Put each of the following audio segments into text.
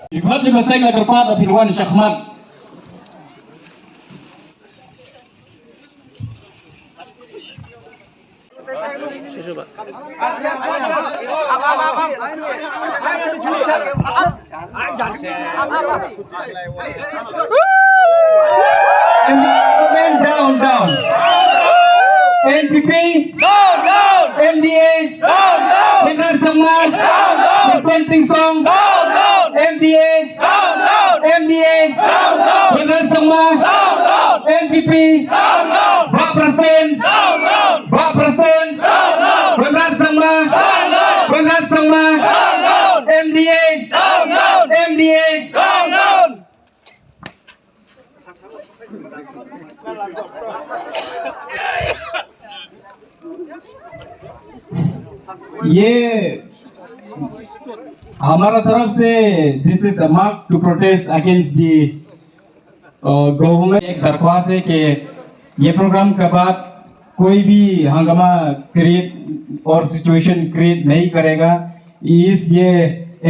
Ikut juga saya nggak kerpat Abdulwan Syahmat. Down. NPP down. MDA down. Benar semua down. Presenting song down. MDA down. MDA down. Benar semua down. NPP down. Pak Presiden down. Pak Presiden down. Benar semua down. Benar semua down. MDA down. MDA down. ये हमारा तरफ से this is a mark to protest against the government. एक दरख्वास्त है कि ये प्रोग्राम के बाद कोई भी हंगामा क्रिएट और सिचुएशन क्रिएट नहीं करेगा। ये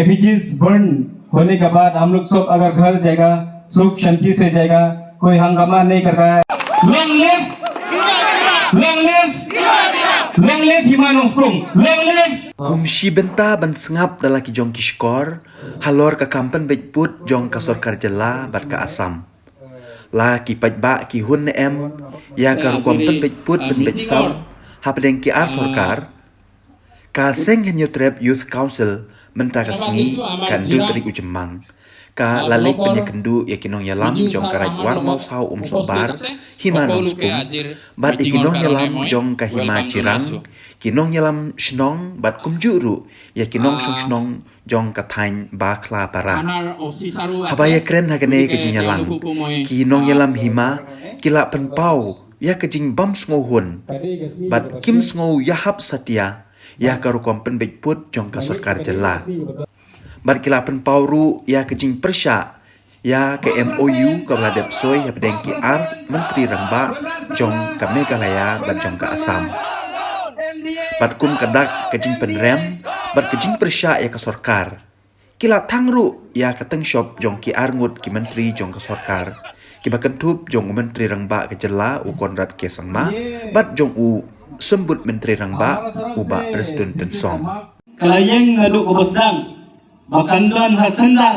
एफिजीज बर्न होने के बाद हम लोग सब अगर घर जाएगा सुख शांति से जाएगा, कोई हंगामा नहीं कर रहा है। Long live Himanong Sprung, long live. Kumshi benta ban sengap dalaki jong kishkor, halor ka kampen bejput jong ka sorkar jela bat ka asam. La ki pajba ki hun em, ya ka rukompen bejput ben bejsam, hapdeng ki ar sorkar. Ka seng henyo trep Youth Council menta ka sengi kan dun terik ujemang. Ka lalik punya kendu ya kinong yalam jong karai war mau sau sobar Himanong Sprung bat kinong yalam jong ka hima cirang kinong yalam shnong bat kumjuru ya kinong shnong jong ka thain ba khla para habaya kren hagane ke jinyalang kinong yalam hima kila penpau ya ke jing bam sngohun bat kim sngo yahap satya ya karu kompen bejput jong ka sarkar jela bat kilapan pauru ya kejing persya ya ke MOU ke Meladep Soy ya pedeng ki ar Menteri Rangba jong ke Meghalaya bat jong ke Assam bat kum kedak kejing penrem bat kejing persya ya ke Sorkar kila tangru ya ke teng shop jong ki ar ngut ki Menteri jong ke Sorkar ki bakentup jong Menteri Rangba ke jela u Konrad ke Sangma bat jong u sembut Menteri Rangba u ba Presiden Tensong kalayeng ngadu ko bosdang bakandon hasenda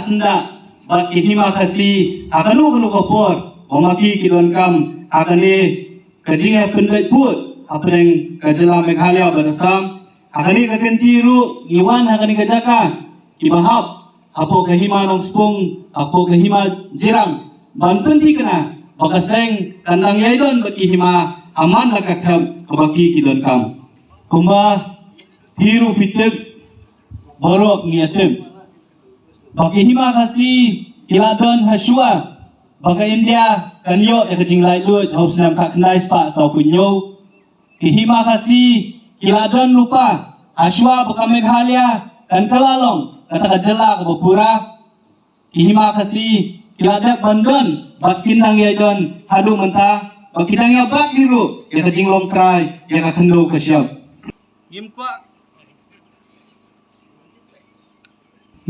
baki hima khasi akanu kopor omaki kilon kam akane kajinga penbet put apeng kajela Meghalaya badasam akani kakentiru iwan akani kajaka ibahap apo kahima nong spung apo kahima jirang banpenti kena bakaseng kandang yaidon baki hima aman lakakam kabaki kilon kam kumba hiru fitib borok niatim bagi hima kasi kiladon hasua bagi India kanyo ya kejing lai lut haus nam kak kendai spa saufunyo hima kasi kiladon lupa hasua baka Meghalaya kan kelalong kata kajela ke Bapura hima kasi kiladak bandon bakinang yaidon hadu mentah bakidang ya bak diru ya kejing longkrai ya kakendo kasyap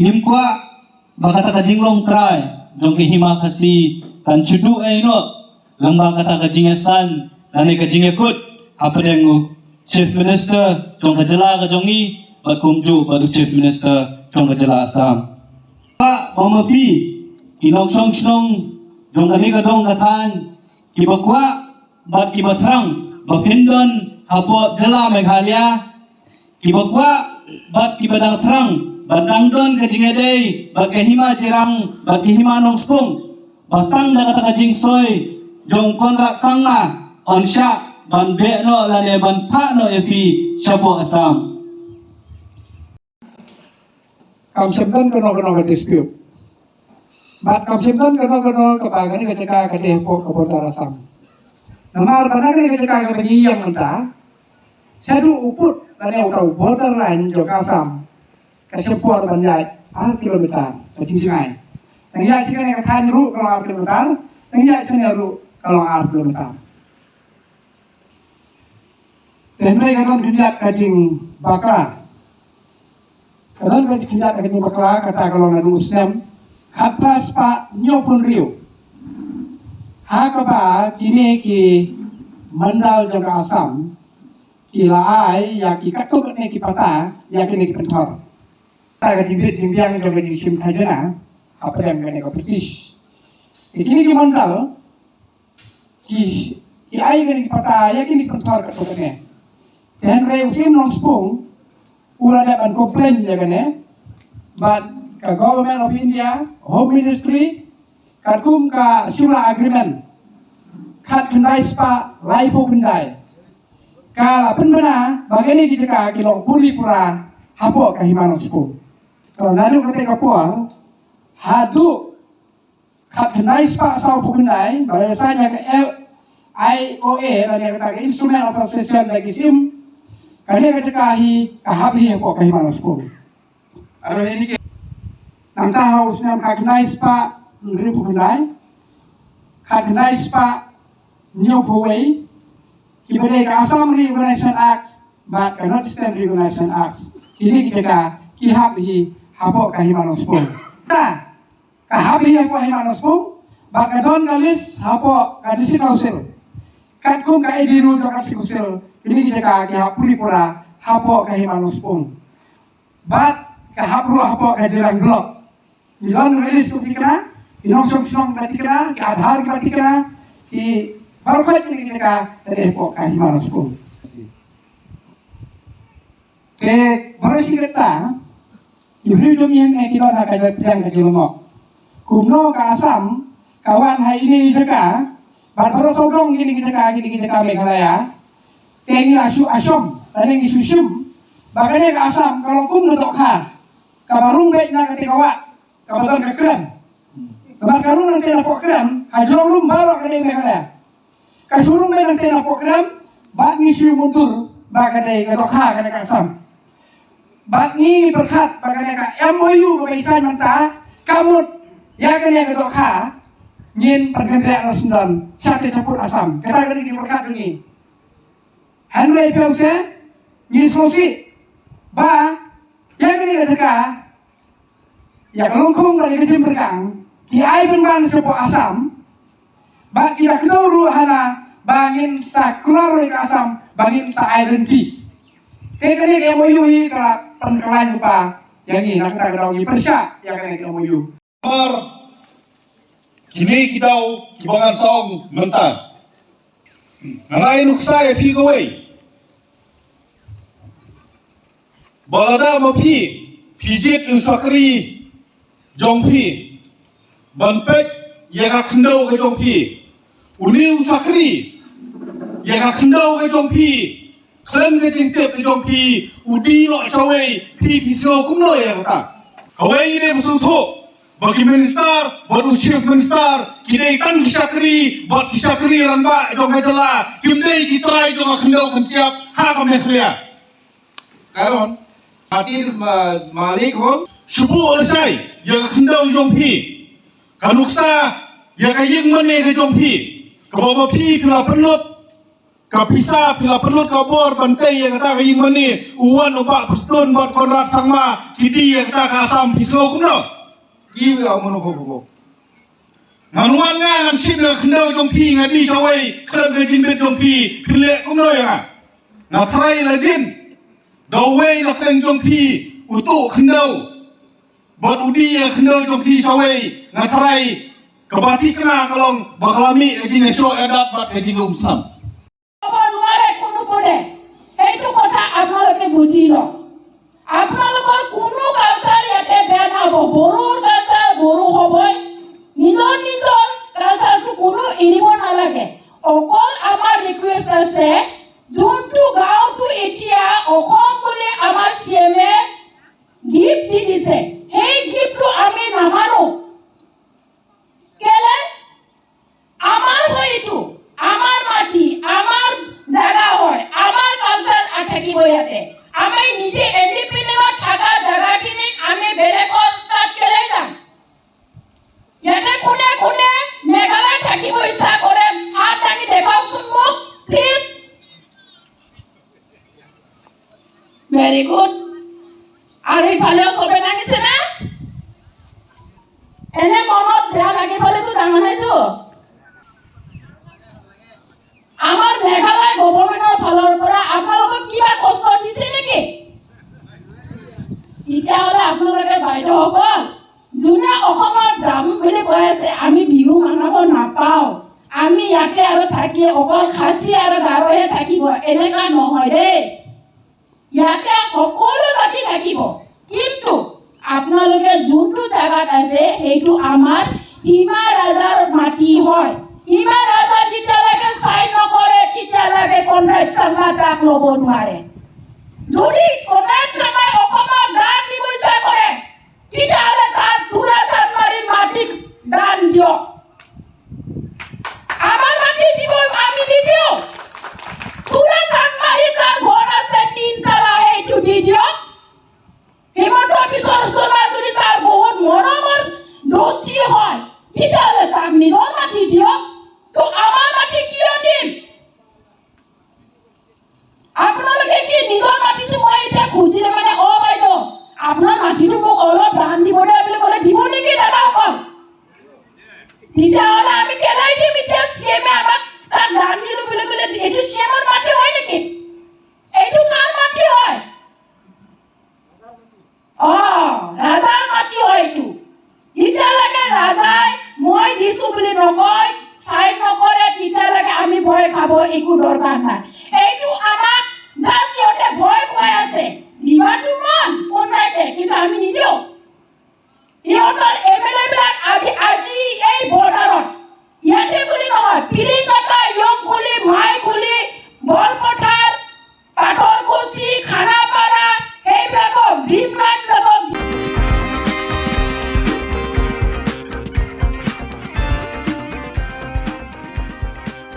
Nimkwa bakata ka jinglong try jong ki hima kasi kan chudu no lang bakata ka jingesan nani ka jingekut apa dengu chief minister jong ka jela ka jongi bakumju badu chief minister jong ka jela Assam pa pamafi kinong song snong jong kani ka dong katan ki bakwa bat ki batrang bafindon hapo jela Meghalaya ki bakwa bat ki badang terang batangdon kajingedei bat hima jirang bat Himanong Sprung batang da kata kajing soy jong konrak sanga on sha ban be no lane ban pa no efi shapo Assam kam semdan kono ka dispute bat kam semdan kono kapagani ka caka ka depo ka portar Assam namar banagani ka caka ka pagiyang menta sadu uput lane utau borderline jong Assam kasempur banyak kilometer macam-macam. Yang siapa yang katakan ru kalau kilometer, Tengah cenderu kalau belum tahu. Dan mereka kan hendak kajing bakla. Kadang mereka hendak kajing bakla kata kalau ngadu Islam kata spa nyopun riu. Hakapa kini ki mandal jangka asam ki laai ya ki katuk ne ki pata ya kini ki pentor. Ta kajing bit jimbiang jangka kajing sim tajana apa yang kene ko British. Kini ki mandal ki ai kini ki pata ya kini ki pentor katuk ne. Dan reusim long spung ula dapat komplain ya kan ya. But ke Government of India, Home Ministry, katum ka sila agreement. Kat kendai spa, laipo kendai. Kala penbena, bagani kita ka kilong puri pura, hapo kahimano spung. Kalau nadu ketika pual, hadu kat kendai spa sau kendai, balasannya ke IOA, tadi kata ke Instrument of Association lagi sim. Kali kecekahi kahabi kok kahimano spung. Aro ini nam tahu senam kagnai spa ribu kenai kagnai spa new way kibade ka Assam Reorganization Act but cannot stand Reorganization Act ini kita ka kihabi hapo kahimano spung. Ta kahabi hapo kahimano spung but kadon galis hapo kadisi council kat kum ka ediru jokat council ini kita ka kihapuri pura hapo kahimano spung but kahapru hapo kajirang blok ilon rilis kutikna ilong song batikna ki adhar ki batikna ki baru kali ini kita ka hapo kahimano spung ke baru siketa ibnu jom yang kita nak kajar pedang kajilungo kumno ka Asam kawan hari ini jeka baru sodong gini kita ka Meghalaya kengi asom tadi ngi susum bagane ka Asam kalau kum nutok ka kabarung baik na ketika wak kabaton ke kram kabar karung nang tena pok kram hajrong lum balok kene Meghalaya kasurung baik nang tena pok kram bak ngi mundur bagane ketok ka kene ka Asam bak ngi berkat bagane ka MOU kebaisan mentah kamut ya kene ketok ka ngin perkendean Rasulullah sate capur Asam kata kene ki berkat ini Henry Pause ngi sosi ba ya kene ketika ya kelungkung dari kecil berkang ki ai ban sepo Asam ba kira keduru hana bangin sa keluar ke Asam bangin sa identity kene ke MOU hi kala penkelan lupa yang ini nak kita kedau persya ya kene ke MOU kini kidau kibangan saung mentah nanai nuksa ya pi gawai balada ma pi pijit usakri jongpi banpet ya ka khendau ke jongpi uni usakri ya ka khendau ke jongpi klem ke jingtep ke jongpi udi lo chawe pi piso kumlo ya kata kawai ini musuh bagi minister, baru chief minister, kini tan kisakri, buat kisakri ramba jong kejala, kini kitrai jong khendau kenciap, hak Meghalaya. Karon, hadir malik hon, subuh olesai, yang khendau jong pi, kanuksa, yang kayeng mana ke jong pi, kabawa pi pila penut, kapisa pila penut kabor bantai yang kata kayeng mana, uwan ubak pustun buat Konrad Sangma, kidi yang kata ke Asam pisau kumno. Kiwi au monokobo. Manuan ngan sina khendau jongpi ngadi sawai klub ke jimbet jongpi pilek kumno ya. Na try lagin. Dawai na pleng jongpi utu khendau. Bot udi ya khendau jongpi sawai na try kabati kena kalong bakalami jing esok edat bat ke jing umsam. Apa nuare kunu pode. Heitu kota apnaloke bujilo. আপোনালোকৰ কোনো কালচাৰ ইয়াতে বেয়া নহ'ব বড়োৰ কালচাৰ বড়ো হ'বই নিজৰ নিজৰ কালচাৰটো কোনো এৰিব নালাগে অকল আমাৰ ৰিকুৱেষ্ট আছে যোনটো গাঁওটো এতিয়া অসম বুলি আমাৰ চিএমএ গিফ্ট দি দিছে সেই গিফ্টটো আমি নামানো কেলে আমাৰ হয়তো আমাৰ মাটি আমাৰ জাগা হয় আমাৰ কালচাৰ থাকিব ইয়াতে আমি নিজে ইন্ডিপেন্ডেন্ট থাকা জায়গাখিনি আমি বেলেগৰ তাত কেলে যাম ইয়াতে কোনে কোনে মেঘালয় থাকি ভেৰি গুড আৰু ইফালেও চবে নাঙিছে না এনে মনত বেয়া লাগিবলেতো ডাঙৰ নাইতো আমাৰ মেঘালয় গভৰ্ণমেণ্টৰ ফালৰ পৰা আপোনালোকক কিবা কষ্ট দিছে নেকি তেতিয়াহ'লে আপোনালোকে বাইদেউসকল যোনে অসমত যাম বুলি কৈ আছে আমি বিহু মানাব নাপাওঁ আমি ইয়াতে আৰু থাকি অকল খাচী আৰু গাৰোহে থাকিব এনেকুৱা নহয় দেই ইয়াতে সকলো জাতি থাকিব কিন্তু আপোনালোকে যোনটো জাগাত আছে সেইটো আমাৰ সীমা ৰাজাৰ মাটি হয় সীমা ৰাজা যেতিয়ালৈকে চাইন নকৰে তেতিয়ালৈকে কনৰাড শৰ্মা তাক ল'ব নোৱাৰে যদি কনৰাড শৰ্মাই অসমত দান দিব ইচ্ছা কৰে তেতিয়াহ'লে তাত দুৰা চানমাৰীৰ মাটিক দান দিয়ক আমাৰ মাটি দিব আমি নিদিওঁ দুৰা চানমাৰীত তাৰ ঘৰ আছে 3 তলা সেইটো দি দিয়ক হিমন্ত বিশ্ব শৰ্মা যদি তাৰ বহুত মৰমৰ দোস্তি হয় তেতিয়াহ'লে তাক নিজৰ মাটি দিয়ক তো আমাৰ মাটি কিয় দিম আপোনালোকে কি নিজৰ মাটিটো মই এতিয়া খুজিলে মানে বাইদেউ আপোনাৰ মাটিটো মোক অলপ দান দিব দে বুলি ক'লে দিব নেকি দাদাসকল তেতিয়াহ'লে আমি কেলাই দিম এতিয়া চিএমে আমাক তাক দান দিলোঁ বুলি ক'লে এইটো চিএমৰ মাটি হয় নেকি এইটো কাৰ মাটি হয় ৰাজাৰ মাটি হয় এইটো যেতিয়ালৈকে ৰাজাই মই দিছোঁ বুলি নকয় চাইন নকৰে তেতিয়ালৈকে আমি ভয় খাব একো দৰকাৰ নাই এইটো আমাক জাষ্ট সিহঁতে ভয় খুৱাই আছে দিবাটো মন কোনটাইতে কিন্তু আমি নিদিওঁ ইহঁতৰ এমএলএ বিলাক আজি এই বৰ্ডাৰত ইয়াতে বুলি নহয় পিলিকটা ইয়ংকুলি মাইকুলি বৰপথাৰ পাথৰকুচি খানাপাৰা সেইবিলাকক ড্ৰিমলেণ্ড